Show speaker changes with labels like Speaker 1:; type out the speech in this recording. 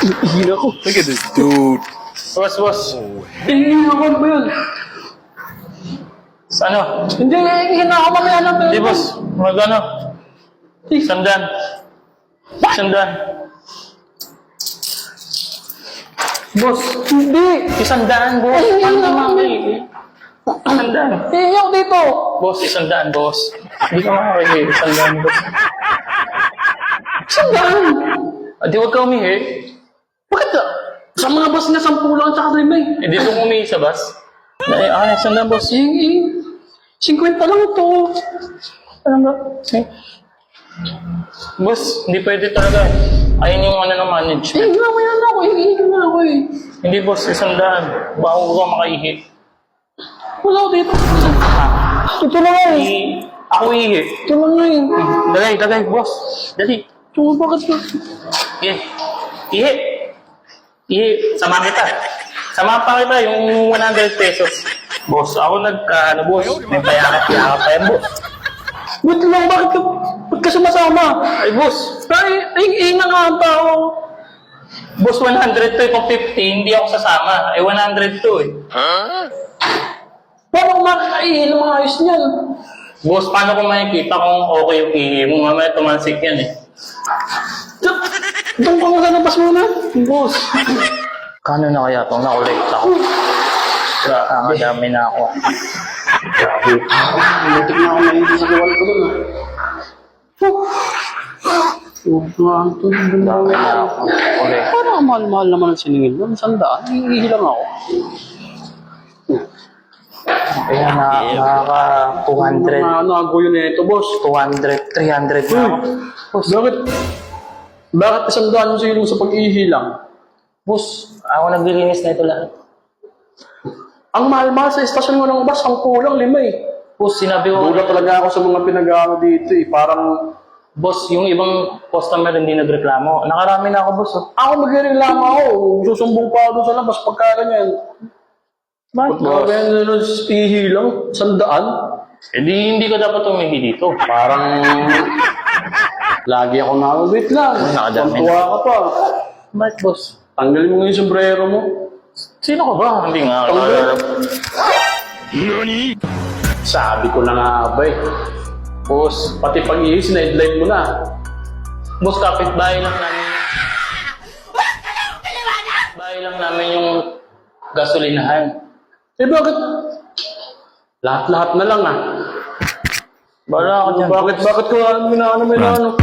Speaker 1: Hihina ko.
Speaker 2: Look at this dude.
Speaker 3: Boss.
Speaker 1: Hihina ko ba yun?
Speaker 3: Sa ano?
Speaker 1: Hindi, hihina ako mamaya ng pera.
Speaker 3: Hindi, boss. Ano? Sandan.
Speaker 1: Boss, hindi.
Speaker 3: Isandaan, boss. Ano naman kayo? Isandaan.
Speaker 1: Hihinga ako dito.
Speaker 3: Boss, isandaan, boss. Hindi ka makakahihi. Isandaan, boss.
Speaker 1: Sandaan.
Speaker 3: Di huwag ka umihi.
Speaker 1: Bakit ka? Sa mga bus na 10 lang at saka 5.
Speaker 3: Eh, dito kong umihi sa bus. Isandaan, boss.
Speaker 1: 50 lang ito.
Speaker 3: Ano ba? Boss, hindi pwede talaga. Ayun yung ano ng management.
Speaker 1: Hihinga mo yan ako. Hihinga na ako eh.
Speaker 3: Hindi, boss. Isandaan. Baka huwag ka makaihi.
Speaker 1: Wala ako dito. Ito lang eh.
Speaker 3: Ako ihi.
Speaker 1: Ito lang eh.
Speaker 3: Dagay, boss. Dali.
Speaker 1: Ito bakit ba?
Speaker 3: Ihi. Sama kita. Sama pa kita yung 100 pesos. Boss, ako boss. May payakap pa yan, boss.
Speaker 1: Ba't lang? Bakit ka sumasama?
Speaker 3: Ay, boss.
Speaker 1: Ay, nga nga ang tao.
Speaker 3: Boss, 100 to. Kung 50, hindi ako sasama. Ay, 100 to eh.
Speaker 1: Paano kung makakaihin ng mga ayos niyan?
Speaker 3: Boss, paano ko makikita kung okay yung ihi mo? Mamaya tumansik yan eh.
Speaker 1: Doon ka nga sa labas muna. Boss.
Speaker 3: Kano na kaya itong na-collect ako? Nakakadami na ako.
Speaker 1: Mutik na ako naitin sa kawal ko doon. Sobrang ito. Dami na ako. Parang mahal-mahal naman ang siningil doon. 100. Hihingi lang ako.
Speaker 3: Kaya nakaka 200.
Speaker 1: Nagago yun eh ito, boss.
Speaker 3: 200, 300 na ako.
Speaker 1: Boss, bakit 100 yung sa'yo sa pag-ihi lang?
Speaker 3: Boss, ako naglilinis na ito lahat.
Speaker 1: Ang mahal-mahal sa estasyon mo ng bus, ang kulang 5 eh.
Speaker 3: Boss, sinabi ko,
Speaker 1: Dula talaga ako sa mga pinag-aaral dito eh. Parang,
Speaker 3: boss, yung ibang customer hindi nagreklamo. Nakarami na ako, boss. Oh.
Speaker 1: ako magreklamo ako. Susumbong pa ako doon sa labas pagka ganyan.
Speaker 3: Bakit, boss?
Speaker 1: Bakit ihi lang? 100?
Speaker 3: Eh hindi ka dapat umihi dito.
Speaker 1: Parang, lagi ako wait lang.
Speaker 3: Nakadami
Speaker 1: Pagtuwa ka pa.
Speaker 3: Bakit, boss?
Speaker 1: Tanggalin mo nga yung sombrero mo.
Speaker 3: Sino ka ba? Hindi nga.
Speaker 1: Sabi ko na nga ba eh. Boss, pati pag-ihi, sinideline mo na.
Speaker 3: Boss, kapitbahay lang namin. Bahay lang namin yung gasolinahan.
Speaker 1: Eh bakit? Lahat-lahat na lang ah.
Speaker 3: Bala ako dyan.
Speaker 1: Bakit ko ano?